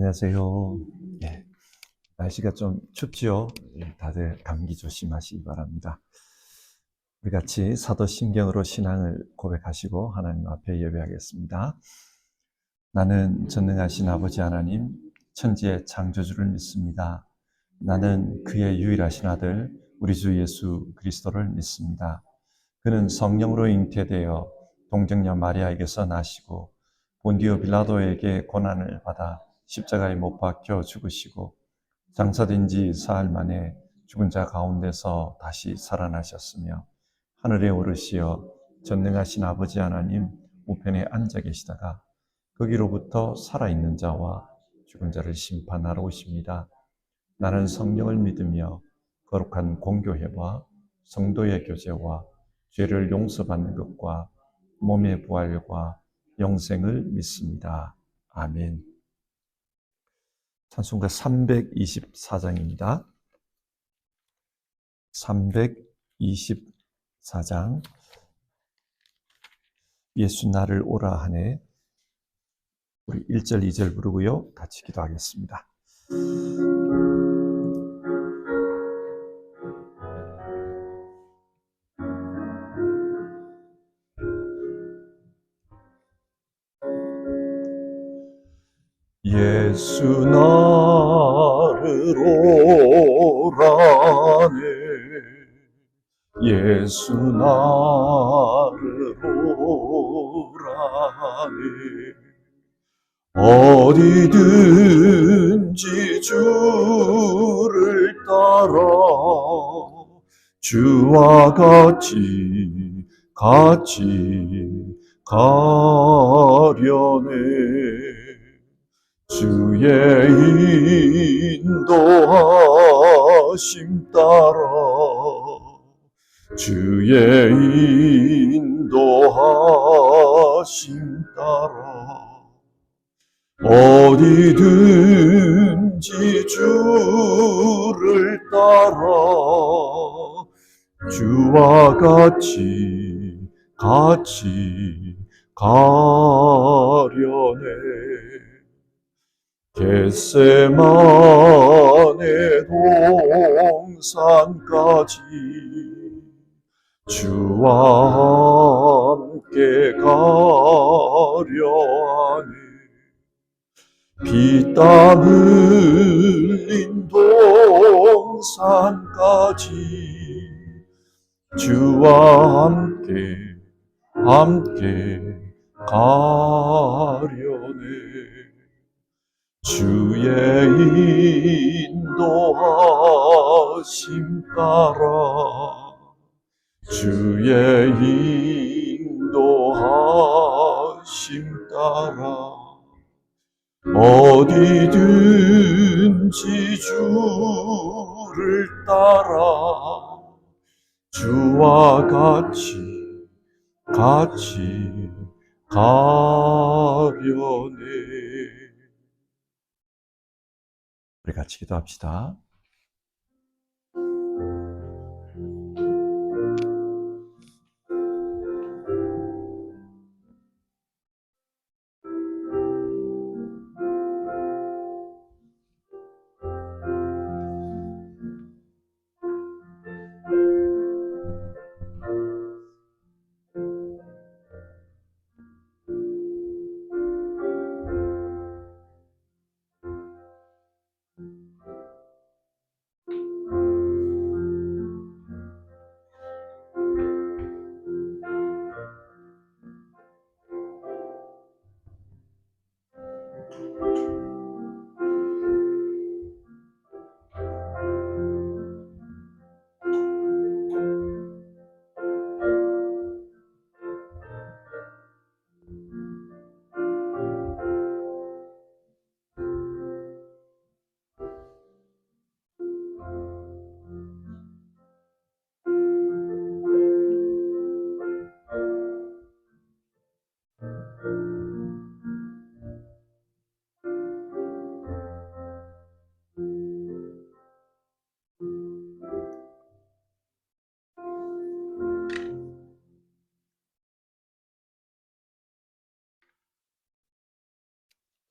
안녕하세요. 예, 날씨가 좀 춥지요? 예, 다들 감기 조심하시기 바랍니다. 우리 같이 사도신경으로 신앙을 고백하시고 하나님 앞에 예배하겠습니다. 나는 전능하신 아버지 하나님, 천지의 창조주를 믿습니다. 나는 그의 유일하신 아들, 우리 주 예수 그리스도를 믿습니다. 그는 성령으로 잉태되어 동정녀 마리아에게서 나시고 본디오 빌라도에게 고난을 받아 십자가에 못 박혀 죽으시고 장사된 지 사흘 만에 죽은 자 가운데서 다시 살아나셨으며 하늘에 오르시어 전능하신 아버지 하나님 우편에 앉아 계시다가 거기로부터 살아있는 자와 죽은 자를 심판하러 오십니다. 나는 성령을 믿으며 거룩한 공교회와 성도의 교제와 죄를 용서받는 것과 몸의 부활과 영생을 믿습니다. 아멘. 찬송가 324장입니다. 324장 예수 나를 오라 하네. 우리 1절 2절 부르고요. 같이 기도하겠습니다. 예수 나를 오라네. 예수 나를 오라네. 어디든지 주를 따라 주와 같이 가려네. 주의 인도하심 따라 주의 인도하심 따라 어디든지 주를 따라 주와 같이 가려네. 겟세마네 동산까지 주와 함께 가려하니 피땀 흘린 동산까지 주와 함께 가려네. 주의 인도하심 따라 주의 인도하심 따라 어디든지 주를 따라 주와 같이 가려네. 우리 같이 기도합시다.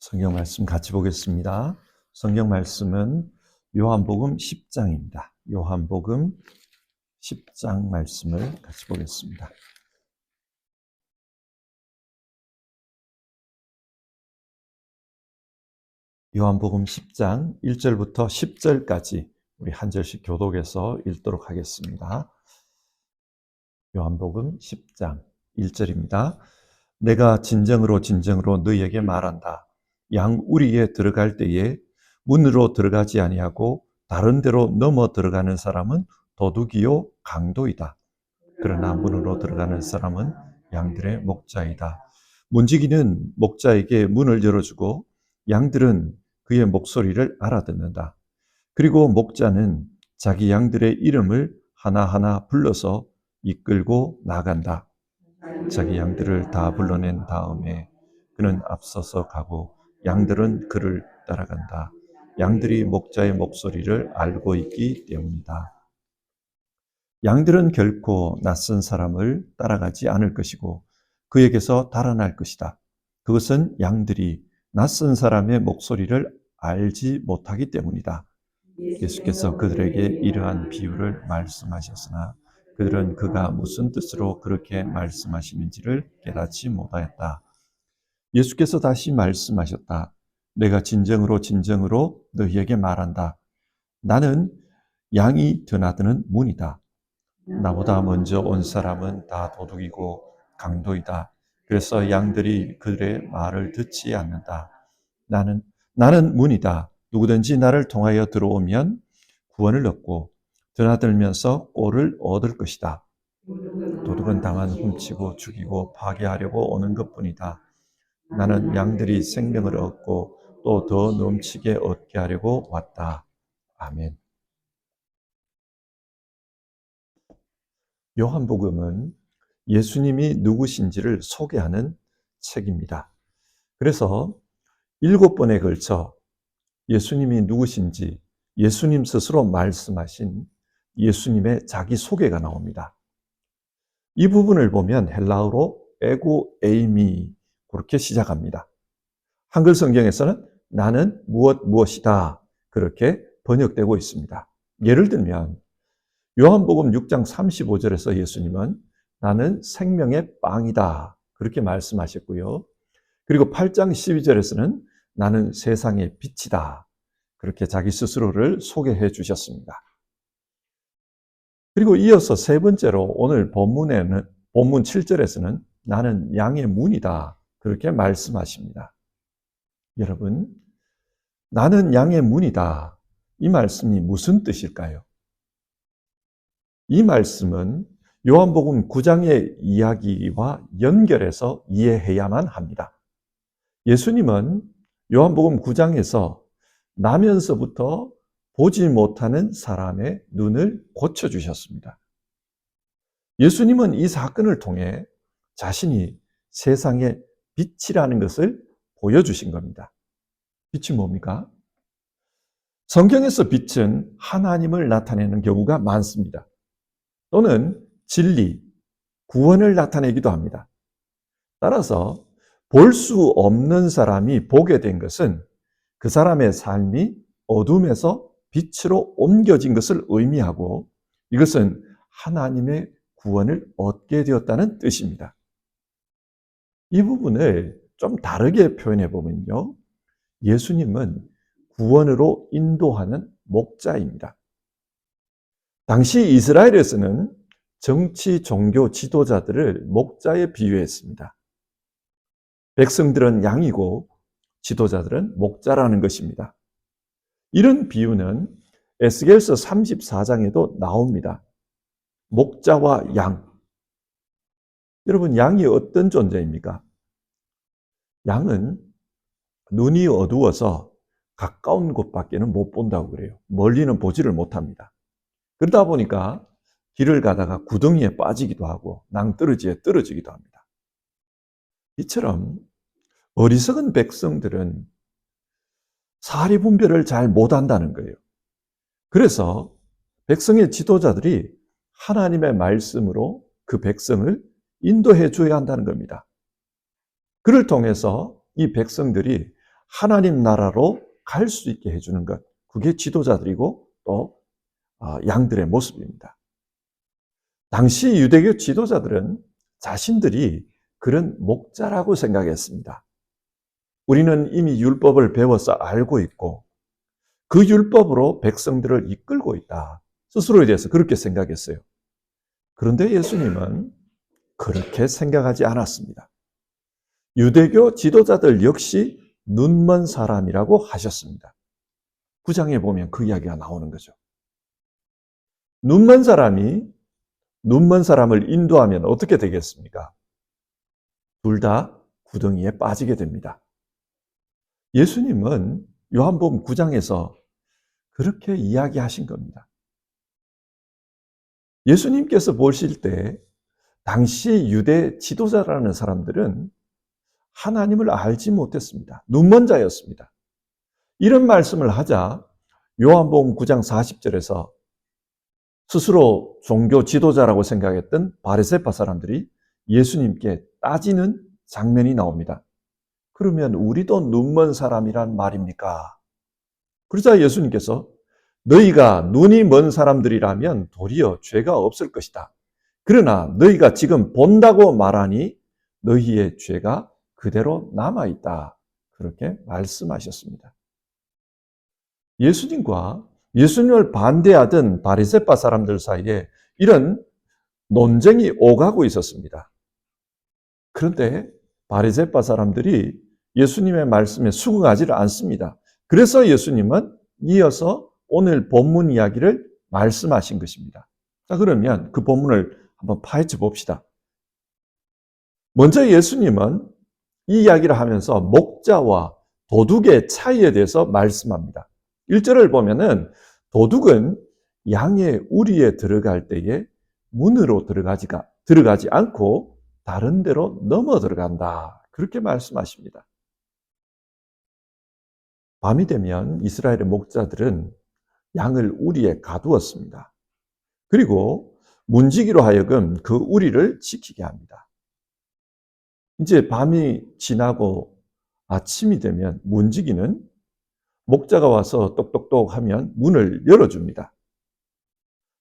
성경 말씀 같이 보겠습니다. 성경 말씀은 요한복음 10장입니다. 요한복음 10장 말씀을 같이 보겠습니다. 요한복음 10장 1절부터 10절까지 우리 한 절씩 교독해서 읽도록 하겠습니다. 요한복음 10장 1절입니다. 내가 진정으로 너희에게 말한다. 양 우리에 들어갈 때에 문으로 들어가지 아니하고 다른 데로 넘어 들어가는 사람은 도둑이요 강도이다. 그러나 문으로 들어가는 사람은 양들의 목자이다. 문지기는 목자에게 문을 열어주고 양들은 그의 목소리를 알아듣는다. 그리고 목자는 자기 양들의 이름을 하나하나 불러서 이끌고 나간다. 자기 양들을 다 불러낸 다음에 그는 앞서서 가고 양들은 그를 따라간다. 양들이 목자의 목소리를 알고 있기 때문이다. 양들은 결코 낯선 사람을 따라가지 않을 것이고 그에게서 달아날 것이다. 그것은 양들이 낯선 사람의 목소리를 알지 못하기 때문이다. 예수께서 그들에게 이러한 비유를 말씀하셨으나 그들은 그가 무슨 뜻으로 그렇게 말씀하시는지를 깨닫지 못하였다. 예수께서 다시 말씀하셨다. 내가 진정으로 너희에게 말한다. 나는 양이 드나드는 문이다. 나보다 먼저 온 사람은 다 도둑이고 강도이다. 그래서 양들이 그들의 말을 듣지 않는다. 나는 문이다. 누구든지 나를 통하여 들어오면 구원을 얻고 드나들면서 꼴을 얻을 것이다. 도둑은 다만 훔치고 죽이고 파괴하려고 오는 것뿐이다. 나는 양들이 생명을 얻고 또 더 넘치게 얻게 하려고 왔다. 아멘. 요한복음은 예수님이 누구신지를 소개하는 책입니다. 그래서 7번에 걸쳐 예수님이 누구신지 예수님 스스로 말씀하신 예수님의 자기소개가 나옵니다. 이 부분을 보면 헬라어로 에고 에이미 그렇게 시작합니다. 한글 성경에서는 나는 무엇이다 그렇게 번역되고 있습니다. 예를 들면 요한복음 6장 35절에서 예수님은 나는 생명의 빵이다 그렇게 말씀하셨고요. 그리고 8장 12절에서는 나는 세상의 빛이다 그렇게 자기 스스로를 소개해 주셨습니다. 그리고 이어서 세 번째로 오늘 본문 7절에서는 나는 양의 문이다 그렇게 말씀하십니다. 여러분, 나는 양의 문이다 이 말씀이 무슨 뜻일까요? 이 말씀은 요한복음 9장의 이야기와 연결해서 이해해야만 합니다. 예수님은 요한복음 9장에서 나면서부터 보지 못하는 사람의 눈을 고쳐주셨습니다. 예수님은 이 사건을 통해 자신이 세상의 빛이라는 것을 보여주신 겁니다. 빛이 뭡니까? 성경에서 빛은 하나님을 나타내는 경우가 많습니다. 또는 진리, 구원을 나타내기도 합니다. 따라서 볼 수 없는 사람이 보게 된 것은 그 사람의 삶이 어둠에서 빛으로 옮겨진 것을 의미하고 이것은 하나님의 구원을 얻게 되었다는 뜻입니다. 이 부분을 좀 다르게 표현해 보면요. 예수님은 구원으로 인도하는 목자입니다. 당시 이스라엘에서는 정치, 종교 지도자들을 목자에 비유했습니다. 백성들은 양이고 지도자들은 목자라는 것입니다. 이런 비유는 에스겔서 34장에도 나옵니다. 목자와 양. 여러분, 양이 어떤 존재입니까? 양은 눈이 어두워서 가까운 곳밖에는 못 본다고 그래요. 멀리는 보지를 못합니다. 그러다 보니까 길을 가다가 구덩이에 빠지기도 하고 낭떠러지에 떨어지기도 합니다. 이처럼 어리석은 백성들은 사리 분별을 잘 못한다는 거예요. 그래서 백성의 지도자들이 하나님의 말씀으로 그 백성을 인도해 줘야 한다는 겁니다. 그를 통해서 이 백성들이 하나님 나라로 갈 수 있게 해주는 것, 그게 지도자들이고 또 양들의 모습입니다. 당시 유대교 지도자들은 자신들이 그런 목자라고 생각했습니다. 우리는 이미 율법을 배워서 알고 있고 그 율법으로 백성들을 이끌고 있다. 스스로에 대해서 그렇게 생각했어요. 그런데 예수님은 그렇게 생각하지 않았습니다. 유대교 지도자들 역시 눈먼 사람이라고 하셨습니다. 9장에 보면 그 이야기가 나오는 거죠. 눈먼 사람이 눈먼 사람을 인도하면 어떻게 되겠습니까? 둘 다 구덩이에 빠지게 됩니다. 예수님은 요한복음 9장에서 그렇게 이야기하신 겁니다. 예수님께서 보실 때 당시 유대 지도자라는 사람들은 하나님을 알지 못했습니다. 눈먼 자였습니다. 이런 말씀을 하자 요한복음 9장 40절에서 스스로 종교 지도자라고 생각했던 바리새파 사람들이 예수님께 따지는 장면이 나옵니다. 그러면 우리도 눈먼 사람이란 말입니까? 그러자 예수님께서 너희가 눈이 먼 사람들이라면 도리어 죄가 없을 것이다. 그러나 너희가 지금 본다고 말하니 너희의 죄가 그대로 남아있다. 그렇게 말씀하셨습니다. 예수님과 예수님을 반대하던 바리새파 사람들 사이에 이런 논쟁이 오가고 있었습니다. 그런데 바리새파 사람들이 예수님의 말씀에 수긍하지를 않습니다. 그래서 예수님은 이어서 오늘 본문 이야기를 말씀하신 것입니다. 자, 그러면 그 본문을 한번 파헤쳐 봅시다. 먼저 예수님은 이 이야기를 하면서 목자와 도둑의 차이에 대해서 말씀합니다. 1절을 보면은 도둑은 양의 우리에 들어갈 때에 문으로 들어가지 않고 다른 데로 넘어 들어간다. 그렇게 말씀하십니다. 밤이 되면 이스라엘의 목자들은 양을 우리에 가두었습니다. 그리고 문지기로 하여금 그 우리를 지키게 합니다. 이제 밤이 지나고 아침이 되면 문지기는 목자가 와서 똑똑똑 하면 문을 열어줍니다.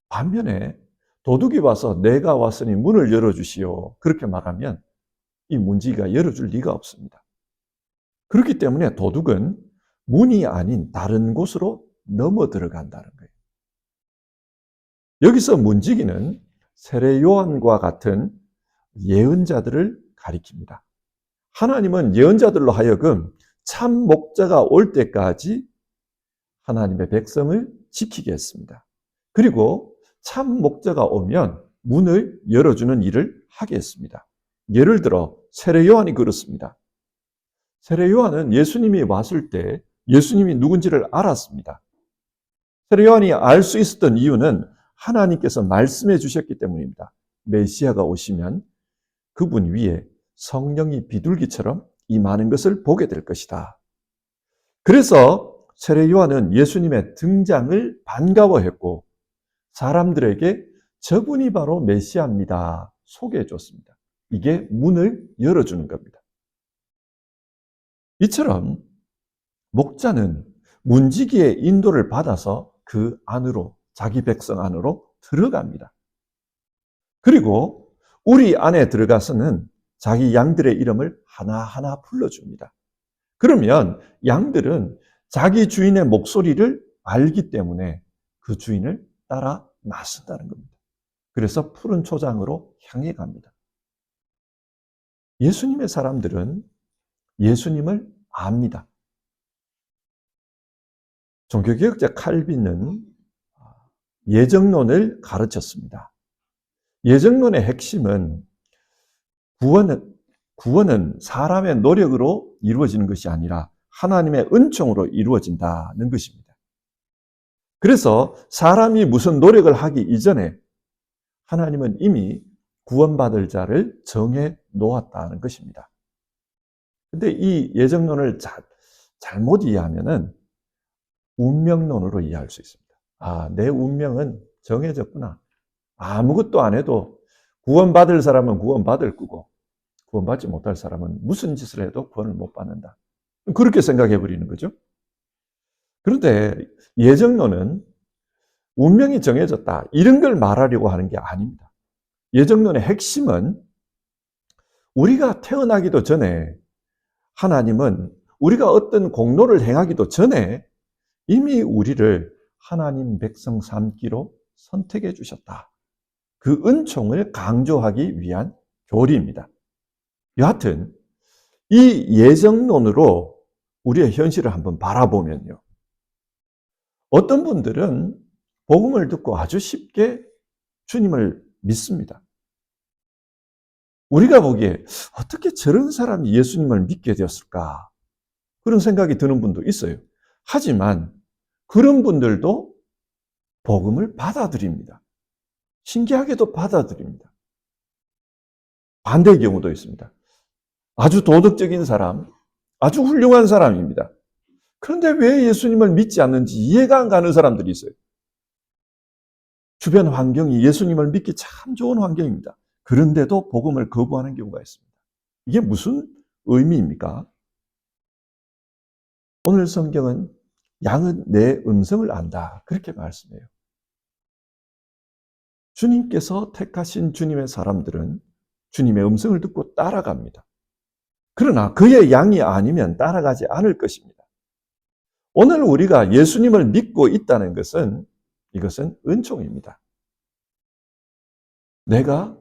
반면에 도둑이 와서 내가 왔으니 문을 열어주시오. 그렇게 말하면 이 문지기가 열어줄 리가 없습니다. 그렇기 때문에 도둑은 문이 아닌 다른 곳으로 넘어 들어간다는 거예요. 여기서 문지기는 세례 요한과 같은 예언자들을 가리킵니다. 하나님은 예언자들로 하여금 참 목자가 올 때까지 하나님의 백성을 지키게 했습니다. 그리고 참 목자가 오면 문을 열어주는 일을 하게 했습니다. 예를 들어 세례 요한이 그렇습니다. 세례 요한은 예수님이 왔을 때 예수님이 누군지를 알았습니다. 세례 요한이 알 수 있었던 이유는 하나님께서 말씀해 주셨기 때문입니다. 메시아가 오시면 그분 위에 성령이 비둘기처럼 이 많은 것을 보게 될 것이다. 그래서 세례 요한은 예수님의 등장을 반가워했고 사람들에게 저분이 바로 메시아입니다. 소개해 줬습니다. 이게 문을 열어주는 겁니다. 이처럼 목자는 문지기의 인도를 받아서 그 안으로, 자기 백성 안으로 들어갑니다. 그리고 우리 안에 들어가서는 자기 양들의 이름을 하나하나 불러줍니다. 그러면 양들은 자기 주인의 목소리를 알기 때문에 그 주인을 따라 나선다는 겁니다. 그래서 푸른 초장으로 향해 갑니다. 예수님의 사람들은 예수님을 압니다. 종교개혁자 칼빈은 예정론을 가르쳤습니다. 예정론의 핵심은 구원은 사람의 노력으로 이루어지는 것이 아니라 하나님의 은총으로 이루어진다는 것입니다. 그래서 사람이 무슨 노력을 하기 이전에 하나님은 이미 구원받을 자를 정해 놓았다는 것입니다. 근데 이 예정론을 잘못 이해하면은 운명론으로 이해할 수 있습니다. 아, 내 운명은 정해졌구나. 아무것도 안 해도 구원받을 사람은 구원받을 거고 구원받지 못할 사람은 무슨 짓을 해도 구원을 못 받는다. 그렇게 생각해 버리는 거죠. 그런데 예정론은 운명이 정해졌다, 이런 걸 말하려고 하는 게 아닙니다. 예정론의 핵심은 우리가 태어나기도 전에 하나님은 우리가 어떤 공로를 행하기도 전에 이미 우리를 하나님 백성 삼기로 선택해 주셨다. 그 은총을 강조하기 위한 교리입니다. 여하튼 이 예정론으로 우리의 현실을 한번 바라보면요, 어떤 분들은 복음을 듣고 아주 쉽게 주님을 믿습니다. 우리가 보기에 어떻게 저런 사람이 예수님을 믿게 되었을까? 그런 생각이 드는 분도 있어요. 하지만 그런 분들도 복음을 받아들입니다. 신기하게도 받아들입니다. 반대의 경우도 있습니다. 아주 도덕적인 사람, 아주 훌륭한 사람입니다. 그런데 왜 예수님을 믿지 않는지 이해가 안 가는 사람들이 있어요. 주변 환경이 예수님을 믿기 참 좋은 환경입니다. 그런데도 복음을 거부하는 경우가 있습니다. 이게 무슨 의미입니까? 오늘 성경은 양은 내 음성을 안다, 그렇게 말씀해요. 주님께서 택하신 주님의 사람들은 주님의 음성을 듣고 따라갑니다. 그러나 그의 양이 아니면 따라가지 않을 것입니다. 오늘 우리가 예수님을 믿고 있다는 것은, 이것은 은총입니다. 내가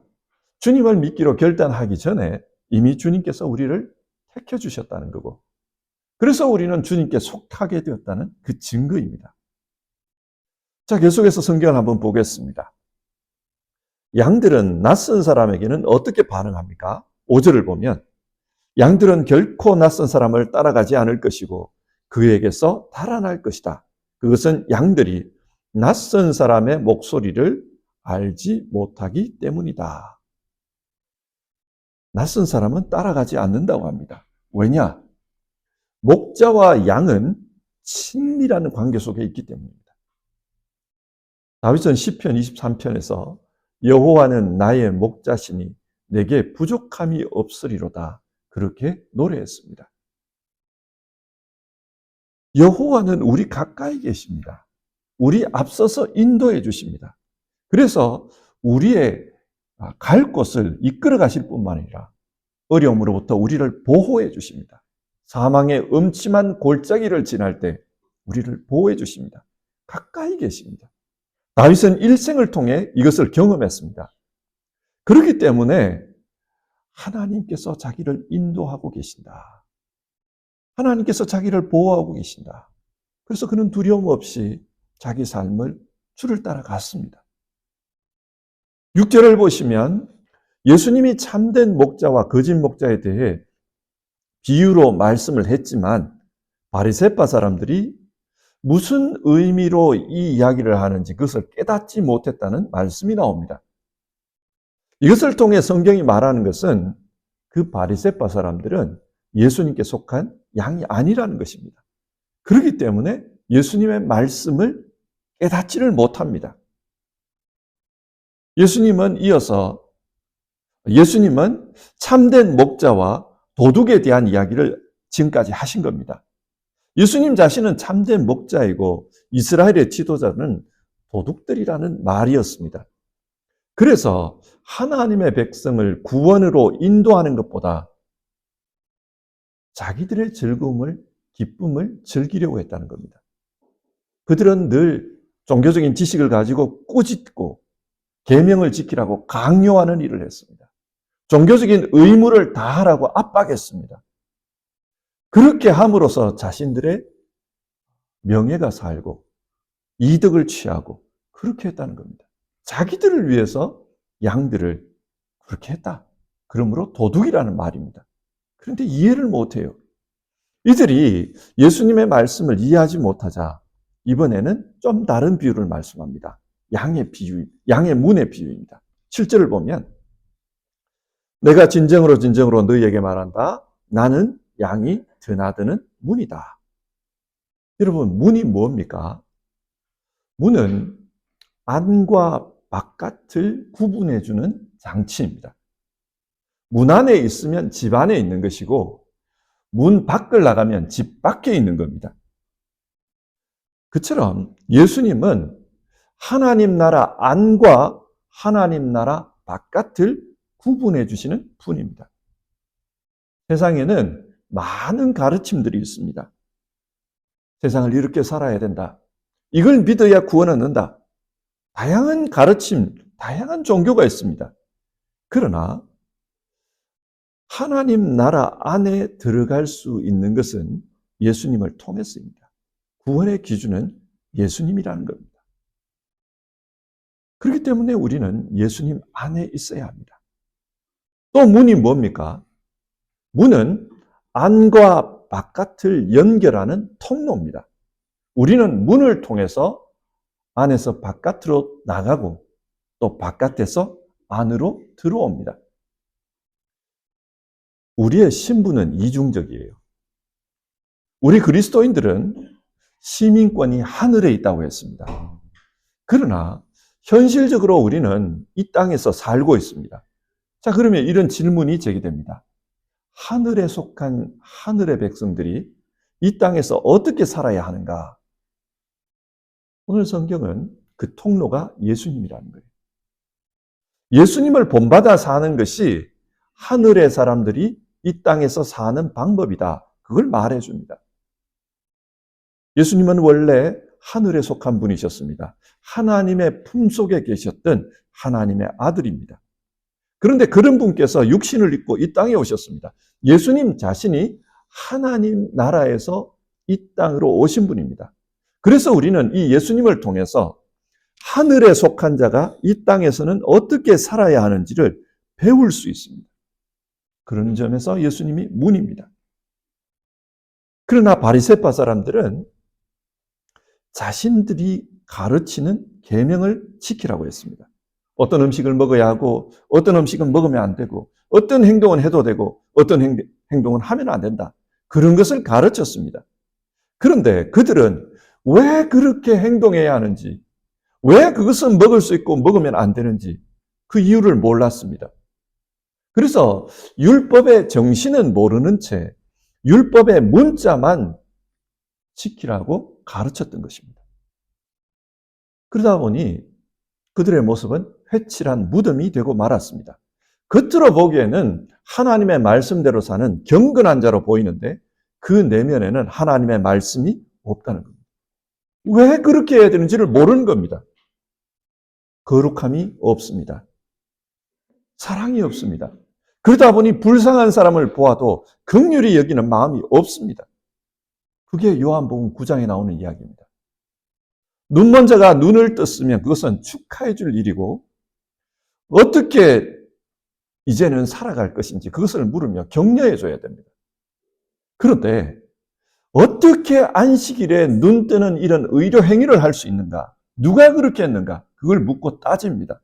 주님을 믿기로 결단하기 전에 이미 주님께서 우리를 택해 주셨다는 거고, 그래서 우리는 주님께 속하게 되었다는 그 증거입니다. 자, 계속해서 성경을 한번 보겠습니다. 양들은 낯선 사람에게는 어떻게 반응합니까? 5절을 보면 양들은 결코 낯선 사람을 따라가지 않을 것이고 그에게서 달아날 것이다. 그것은 양들이 낯선 사람의 목소리를 알지 못하기 때문이다. 낯선 사람은 따라가지 않는다고 합니다. 왜냐? 목자와 양은 친밀한 관계 속에 있기 때문입니다. 다윗은 시편 23편에서 여호와는 나의 목자시니 내게 부족함이 없으리로다, 그렇게 노래했습니다. 여호와는 우리 가까이 계십니다. 우리 앞서서 인도해 주십니다. 그래서 우리의 갈 곳을 이끌어 가실 뿐만 아니라 어려움으로부터 우리를 보호해 주십니다. 사망의 음침한 골짜기를 지날 때 우리를 보호해 주십니다. 가까이 계십니다. 다윗은 일생을 통해 이것을 경험했습니다. 그렇기 때문에 하나님께서 자기를 인도하고 계신다. 하나님께서 자기를 보호하고 계신다. 그래서 그는 두려움 없이 자기 삶을 주를 따라갔습니다. 6절을 보시면 예수님이 참된 목자와 거짓 목자에 대해 비유로 말씀을 했지만 바리새파 사람들이 무슨 의미로 이 이야기를 하는지 그것을 깨닫지 못했다는 말씀이 나옵니다. 이것을 통해 성경이 말하는 것은 그 바리새파 사람들은 예수님께 속한 양이 아니라는 것입니다. 그렇기 때문에 예수님의 말씀을 깨닫지를 못합니다. 예수님은 참된 목자와 도둑에 대한 이야기를 지금까지 하신 겁니다. 예수님 자신은 참된 목자이고 이스라엘의 지도자는 도둑들이라는 말이었습니다. 그래서 하나님의 백성을 구원으로 인도하는 것보다 자기들의 즐거움을, 기쁨을 즐기려고 했다는 겁니다. 그들은 늘 종교적인 지식을 가지고 꾸짖고 계명을 지키라고 강요하는 일을 했습니다. 종교적인 의무를 다하라고 압박했습니다. 그렇게 함으로써 자신들의 명예가 살고 이득을 취하고 그렇게 했다는 겁니다. 자기들을 위해서 양들을 그렇게 했다. 그러므로 도둑이라는 말입니다. 그런데 이해를 못해요. 이들이 예수님의 말씀을 이해하지 못하자 이번에는 좀 다른 비유를 말씀합니다. 양의 문의 비유입니다. 7절을 보면 내가 진정으로 너희에게 말한다. 나는 양이 드나드는 문이다. 여러분, 문이 뭡니까? 문은 안과 바깥을 구분해주는 장치입니다. 문 안에 있으면 집 안에 있는 것이고 문 밖을 나가면 집 밖에 있는 겁니다. 그처럼 예수님은 하나님 나라 안과 하나님 나라 바깥을 구분해 주시는 분입니다. 세상에는 많은 가르침들이 있습니다. 세상을 이렇게 살아야 된다. 이걸 믿어야 구원을 얻는다. 다양한 가르침, 다양한 종교가 있습니다. 그러나 하나님 나라 안에 들어갈 수 있는 것은 예수님을 통해서입니다. 구원의 기준은 예수님이라는 겁니다. 그렇기 때문에 우리는 예수님 안에 있어야 합니다. 또 문이 뭡니까? 문은 안과 바깥을 연결하는 통로입니다. 우리는 문을 통해서 안에서 바깥으로 나가고 또 바깥에서 안으로 들어옵니다. 우리의 신분은 이중적이에요. 우리 그리스도인들은 시민권이 하늘에 있다고 했습니다. 그러나 현실적으로 우리는 이 땅에서 살고 있습니다. 자, 그러면 이런 질문이 제기됩니다. 하늘에 속한 하늘의 백성들이 이 땅에서 어떻게 살아야 하는가? 오늘 성경은 그 통로가 예수님이라는 거예요. 예수님을 본받아 사는 것이 하늘의 사람들이 이 땅에서 사는 방법이다. 그걸 말해 줍니다. 예수님은 원래 하늘에 속한 분이셨습니다. 하나님의 품속에 계셨던 하나님의 아들입니다. 그런데 그런 분께서 육신을 입고 이 땅에 오셨습니다. 예수님 자신이 하나님 나라에서 이 땅으로 오신 분입니다. 그래서 우리는 이 예수님을 통해서 하늘에 속한 자가 이 땅에서는 어떻게 살아야 하는지를 배울 수 있습니다. 그런 점에서 예수님이 문입니다. 그러나 바리새파 사람들은 자신들이 가르치는 계명을 지키라고 했습니다. 어떤 음식을 먹어야 하고 어떤 음식은 먹으면 안 되고 어떤 행동은 해도 되고 어떤 행동은 하면 안 된다. 그런 것을 가르쳤습니다. 그런데 그들은 왜 그렇게 행동해야 하는지, 왜 그것은 먹을 수 있고 먹으면 안 되는지 그 이유를 몰랐습니다. 그래서 율법의 정신은 모르는 채 율법의 문자만 지키라고 가르쳤던 것입니다. 그러다 보니 그들의 모습은 회칠한 무덤이 되고 말았습니다. 겉으로 보기에는 하나님의 말씀대로 사는 경건한 자로 보이는데 그 내면에는 하나님의 말씀이 없다는 겁니다. 왜 그렇게 해야 되는지를 모르는 겁니다. 거룩함이 없습니다. 사랑이 없습니다. 그러다 보니 불쌍한 사람을 보아도 긍휼히 여기는 마음이 없습니다. 그게 요한복음 9장에 나오는 이야기입니다. 눈먼 자가 눈을 떴으면 그것은 축하해 줄 일이고 어떻게 이제는 살아갈 것인지 그것을 물으며 격려해 줘야 됩니다. 그런데 어떻게 안식일에 눈 뜨는 이런 의료 행위를 할 수 있는가? 누가 그렇게 했는가? 그걸 묻고 따집니다.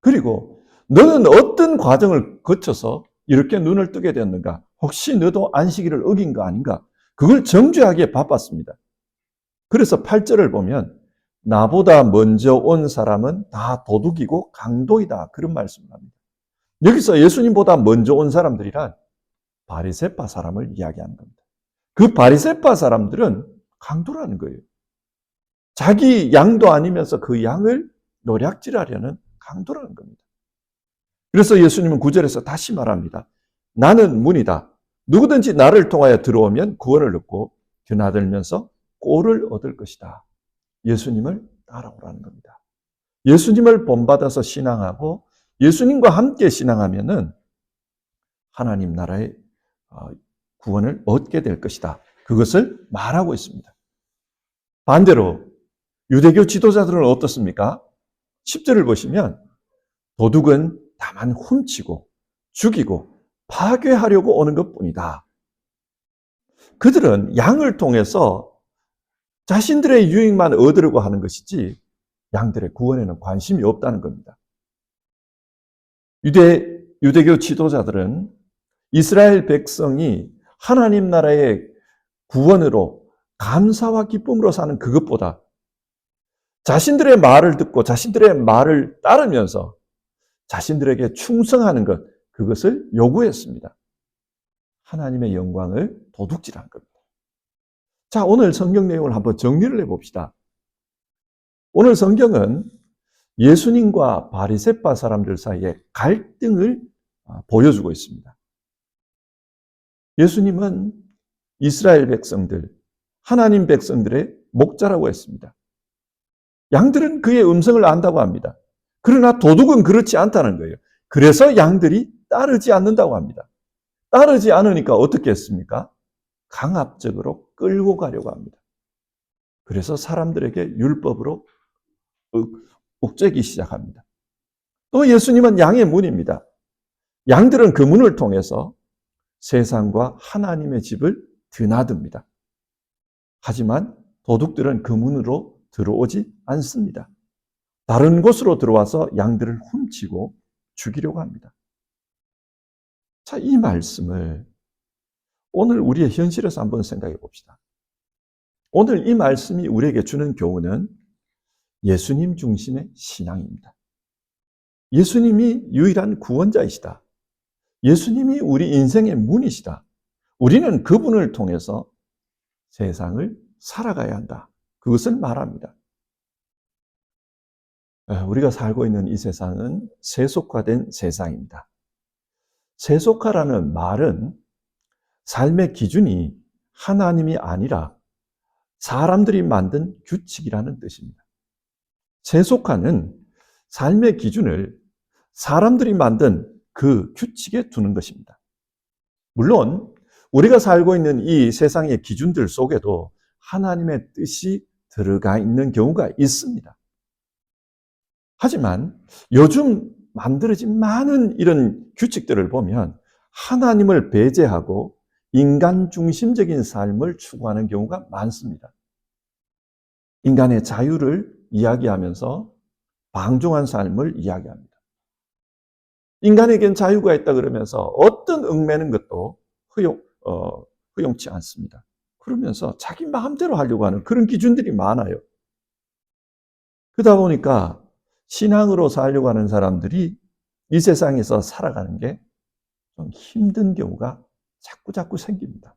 그리고 너는 어떤 과정을 거쳐서 이렇게 눈을 뜨게 되었는가? 혹시 너도 안식일을 어긴 거 아닌가? 그걸 정죄하기에 바빴습니다. 그래서 8절을 보면 나보다 먼저 온 사람은 다 도둑이고 강도이다. 그런 말씀을 합니다. 여기서 예수님보다 먼저 온 사람들이란 바리새파 사람을 이야기하는 겁니다. 그 바리새파 사람들은 강도라는 거예요. 자기 양도 아니면서 그 양을 노략질하려는 강도라는 겁니다. 그래서 예수님은 9절에서 다시 말합니다. 나는 문이다. 누구든지 나를 통하여 들어오면 구원을 얻고 드나들면서 꼴을 얻을 것이다. 예수님을 따라오라는 겁니다. 예수님을 본받아서 신앙하고 예수님과 함께 신앙하면은 하나님 나라의 구원을 얻게 될 것이다. 그것을 말하고 있습니다. 반대로 유대교 지도자들은 어떻습니까? 10절을 보시면 도둑은 다만 훔치고 죽이고 파괴하려고 오는 것뿐이다. 그들은 양을 통해서 자신들의 유익만 얻으려고 하는 것이지 양들의 구원에는 관심이 없다는 겁니다. 유대교 지도자들은 이스라엘 백성이 하나님 나라의 구원으로 감사와 기쁨으로 사는 그것보다 자신들의 말을 듣고 자신들의 말을 따르면서 자신들에게 충성하는 것, 그것을 요구했습니다. 하나님의 영광을 도둑질한 겁니다. 자, 오늘 성경 내용을 한번 정리를 해봅시다. 오늘 성경은 예수님과 바리새파 사람들 사이에 갈등을 보여주고 있습니다. 예수님은 이스라엘 백성들, 하나님 백성들의 목자라고 했습니다. 양들은 그의 음성을 안다고 합니다. 그러나 도둑은 그렇지 않다는 거예요. 그래서 양들이 따르지 않는다고 합니다. 따르지 않으니까 어떻게 했습니까? 강압적으로 끌고 가려고 합니다. 그래서 사람들에게 율법으로 옥죄기 시작합니다. 또 예수님은 양의 문입니다. 양들은 그 문을 통해서 세상과 하나님의 집을 드나듭니다. 하지만 도둑들은 그 문으로 들어오지 않습니다. 다른 곳으로 들어와서 양들을 훔치고 죽이려고 합니다. 자, 이 말씀을 오늘 우리의 현실에서 한번 생각해 봅시다. 오늘 이 말씀이 우리에게 주는 교훈은 예수님 중심의 신앙입니다. 예수님이 유일한 구원자이시다. 예수님이 우리 인생의 문이시다. 우리는 그분을 통해서 세상을 살아가야 한다. 그것을 말합니다. 우리가 살고 있는 이 세상은 세속화된 세상입니다. 세속화라는 말은 삶의 기준이 하나님이 아니라 사람들이 만든 규칙이라는 뜻입니다. 세속화는 삶의 기준을 사람들이 만든 그 규칙에 두는 것입니다. 물론 우리가 살고 있는 이 세상의 기준들 속에도 하나님의 뜻이 들어가 있는 경우가 있습니다. 하지만 요즘 만들어진 많은 이런 규칙들을 보면 하나님을 배제하고 인간 중심적인 삶을 추구하는 경우가 많습니다. 인간의 자유를 이야기하면서 방종한 삶을 이야기합니다. 인간에겐 자유가 있다 그러면서 어떤 얽매는 것도 허용치 않습니다. 그러면서 자기 마음대로 하려고 하는 그런 기준들이 많아요. 그러다 보니까 신앙으로 살려고 하는 사람들이 이 세상에서 살아가는 게 좀 힘든 경우가 자꾸 생깁니다.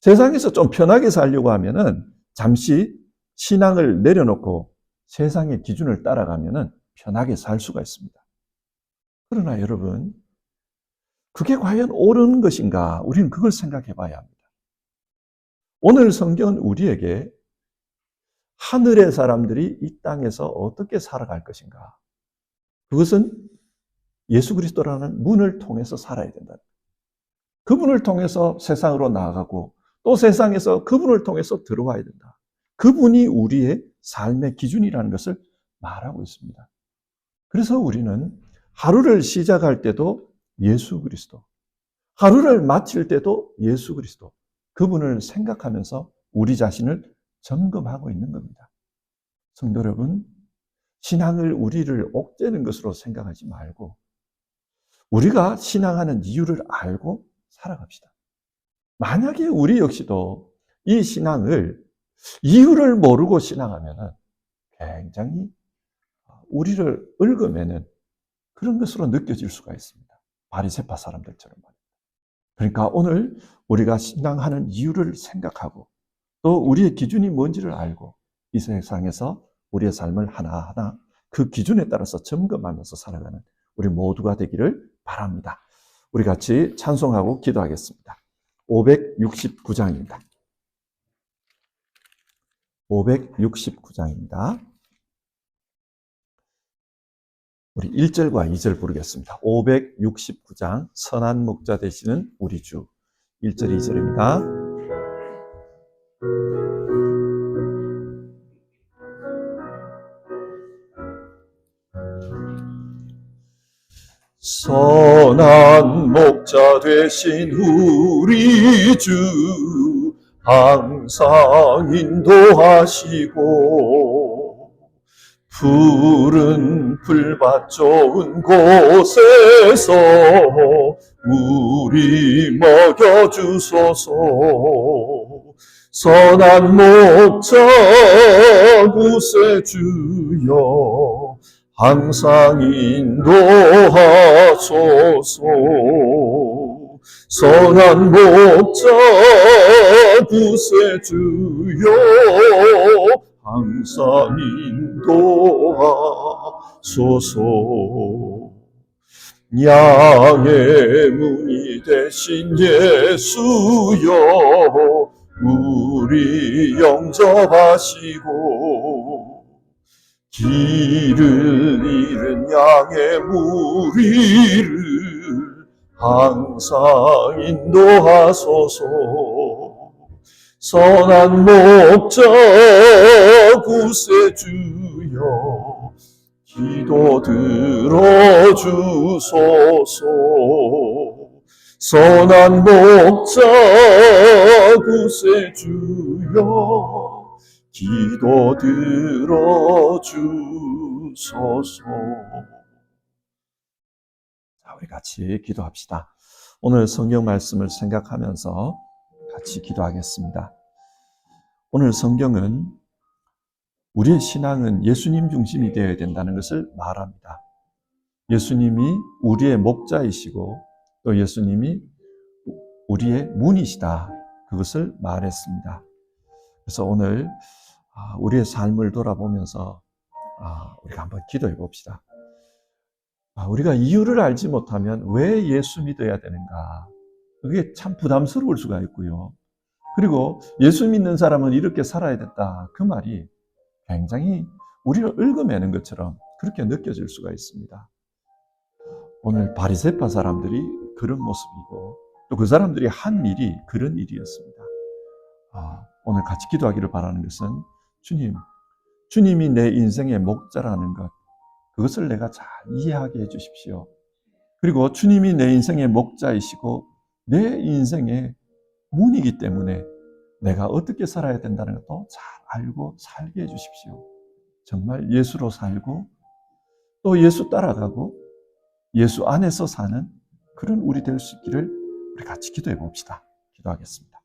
세상에서 좀 편하게 살려고 하면은 잠시 신앙을 내려놓고 세상의 기준을 따라가면은 편하게 살 수가 있습니다. 그러나 여러분, 그게 과연 옳은 것인가? 우리는 그걸 생각해 봐야 합니다. 오늘 성경은 우리에게 하늘의 사람들이 이 땅에서 어떻게 살아갈 것인가? 그것은 예수 그리스도라는 문을 통해서 살아야 된다. 그분을 통해서 세상으로 나아가고 또 세상에서 그분을 통해서 들어와야 된다. 그분이 우리의 삶의 기준이라는 것을 말하고 있습니다. 그래서 우리는 하루를 시작할 때도 예수 그리스도, 하루를 마칠 때도 예수 그리스도, 그분을 생각하면서 우리 자신을 점검하고 있는 겁니다. 성도 여러분, 신앙을 우리를 옥죄는 것으로 생각하지 말고 우리가 신앙하는 이유를 알고 살아갑시다. 만약에 우리 역시도 이 신앙을 이유를 모르고 신앙하면 굉장히 우리를 얽어매는 그런 것으로 느껴질 수가 있습니다. 바리새파 사람들처럼 말입니다. 그러니까 오늘 우리가 신앙하는 이유를 생각하고 또 우리의 기준이 뭔지를 알고 이 세상에서 우리의 삶을 하나하나 그 기준에 따라서 점검하면서 살아가는 우리 모두가 되기를 바랍니다. 우리 같이 찬송하고 기도하겠습니다. 569장입니다. 569장입니다. 우리 1절과 2절 부르겠습니다. 569장 선한 목자 되시는 우리 주. 1절 2절입니다. 선한 목자 되신 우리 주 항상 인도하시고 푸른 풀밭 좋은 곳에서 우리 먹여주소서. 선한 목자 구세주여 항상 인도하소서. 선한 목자 구세주여 항상 인도하소서. 양의 문이 되신 예수여 우리 영접하시고 길을 잃은 양의 무리를 항상 인도하소서. 선한 목자 구세주여 기도 들어주소서. 선한 목자 구세주여 기도 들어주소서. 자, 우리 같이 기도합시다. 오늘 성경 말씀을 생각하면서 같이 기도하겠습니다. 오늘 성경은 우리의 신앙은 예수님 중심이 되어야 된다는 것을 말합니다. 예수님이 우리의 목자이시고 또 예수님이 우리의 문이시다. 그것을 말했습니다. 그래서 오늘 우리의 삶을 돌아보면서 우리가 한번 기도해 봅시다. 우리가 이유를 알지 못하면 왜 예수 믿어야 되는가? 그게 참 부담스러울 수가 있고요. 그리고 예수 믿는 사람은 이렇게 살아야 된다. 그 말이 굉장히 우리를 얽어매는 것처럼 그렇게 느껴질 수가 있습니다. 오늘 바리새파 사람들이 그런 모습이고 또 그 사람들이 한 일이 그런 일이었습니다. 오늘 같이 기도하기를 바라는 것은 주님이 내 인생의 목자라는 것, 그것을 내가 잘 이해하게 해주십시오. 그리고 주님이 내 인생의 목자이시고 내 인생의 문이기 때문에 내가 어떻게 살아야 된다는 것도 잘 알고 살게 해주십시오. 정말 예수로 살고 또 예수 따라가고 예수 안에서 사는 그런 우리 될 수 있기를 우리 같이 기도해 봅시다. 기도하겠습니다.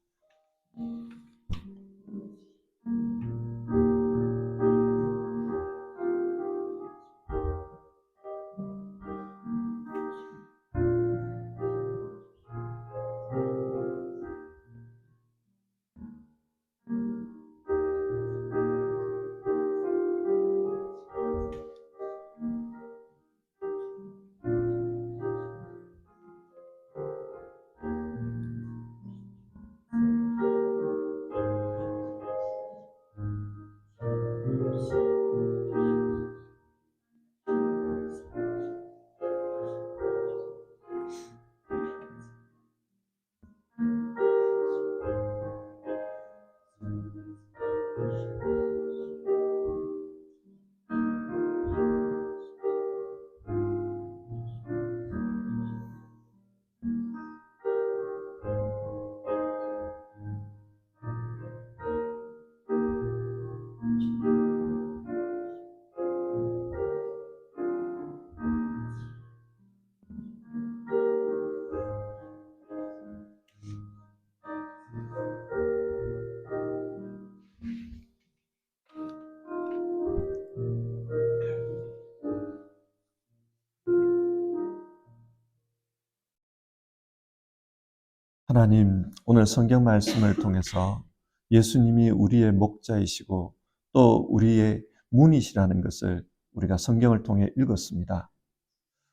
하나님, 오늘 성경 말씀을 통해서 예수님이 우리의 목자이시고 또 우리의 문이시라는 것을 우리가 성경을 통해 읽었습니다.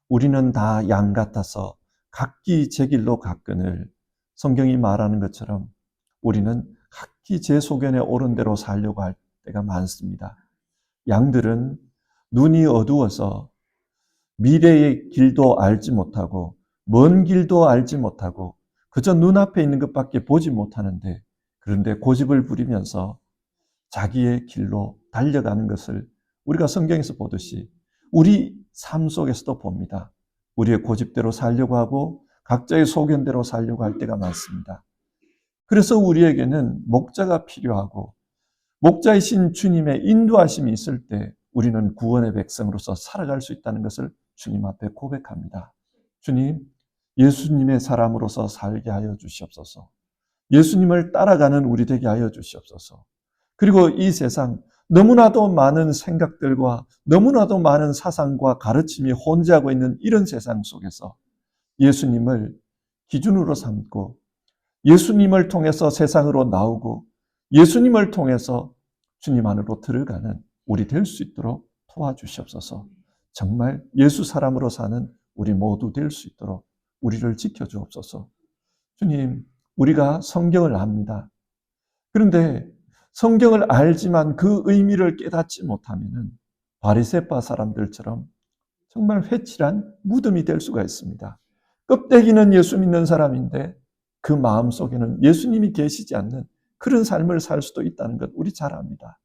우리는 다 양 같아서 각기 제 길로 갔거늘 성경이 말하는 것처럼 우리는 각기 제 소견에 옳은 대로 살려고 할 때가 많습니다. 양들은 눈이 어두워서 미래의 길도 알지 못하고 먼 길도 알지 못하고 그저 눈앞에 있는 것밖에 보지 못하는데 그런데 고집을 부리면서 자기의 길로 달려가는 것을 우리가 성경에서 보듯이 우리 삶 속에서도 봅니다. 우리의 고집대로 살려고 하고 각자의 소견대로 살려고 할 때가 많습니다. 그래서 우리에게는 목자가 필요하고 목자이신 주님의 인도하심이 있을 때 우리는 구원의 백성으로서 살아갈 수 있다는 것을 주님 앞에 고백합니다. 주님, 예수님의 사람으로서 살게 하여 주시옵소서. 예수님을 따라가는 우리 되게 하여 주시옵소서. 그리고 이 세상 너무나도 많은 생각들과 너무나도 많은 사상과 가르침이 혼재하고 있는 이런 세상 속에서 예수님을 기준으로 삼고 예수님을 통해서 세상으로 나오고 예수님을 통해서 주님 안으로 들어가는 우리 될 수 있도록 도와주시옵소서. 정말 예수 사람으로 사는 우리 모두 될 수 있도록 우리를 지켜주옵소서. 주님, 우리가 성경을 압니다. 그런데 성경을 알지만 그 의미를 깨닫지 못하면 바리새파 사람들처럼 정말 회칠한 무덤이 될 수가 있습니다. 껍데기는 예수 믿는 사람인데 그 마음속에는 예수님이 계시지 않는 그런 삶을 살 수도 있다는 것 우리 잘 압니다.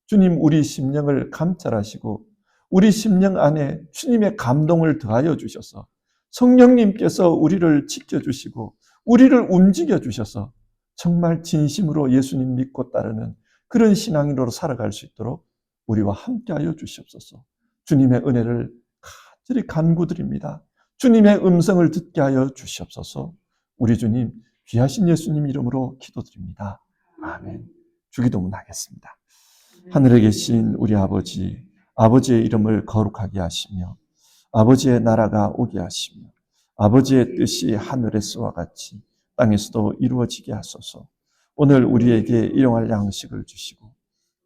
주님, 우리 심령을 감찰하시고 우리 심령 안에 주님의 감동을 더하여 주셔서 성령님께서 우리를 지켜주시고 우리를 움직여 주셔서 정말 진심으로 예수님 믿고 따르는 그런 신앙인으로 살아갈 수 있도록 우리와 함께하여 주시옵소서. 주님의 은혜를 간절히 간구드립니다. 주님의 음성을 듣게 하여 주시옵소서. 우리 주님, 귀하신 예수님 이름으로 기도드립니다. 아멘. 주기도문 하겠습니다. 하늘에 계신 우리 아버지, 아버지의 이름을 거룩하게 하시며 아버지의 나라가 오게 하시며 아버지의 뜻이 하늘에서와 같이 땅에서도 이루어지게 하소서. 오늘 우리에게 일용할 양식을 주시고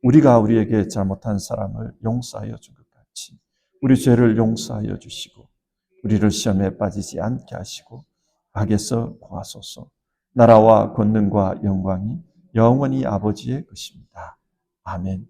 우리가 우리에게 잘못한 사람을 용서하여 준 것 같이 우리 죄를 용서하여 주시고 우리를 시험에 빠지지 않게 하시고 악에서 구하소서. 나라와 권능과 영광이 영원히 아버지의 것입니다. 아멘.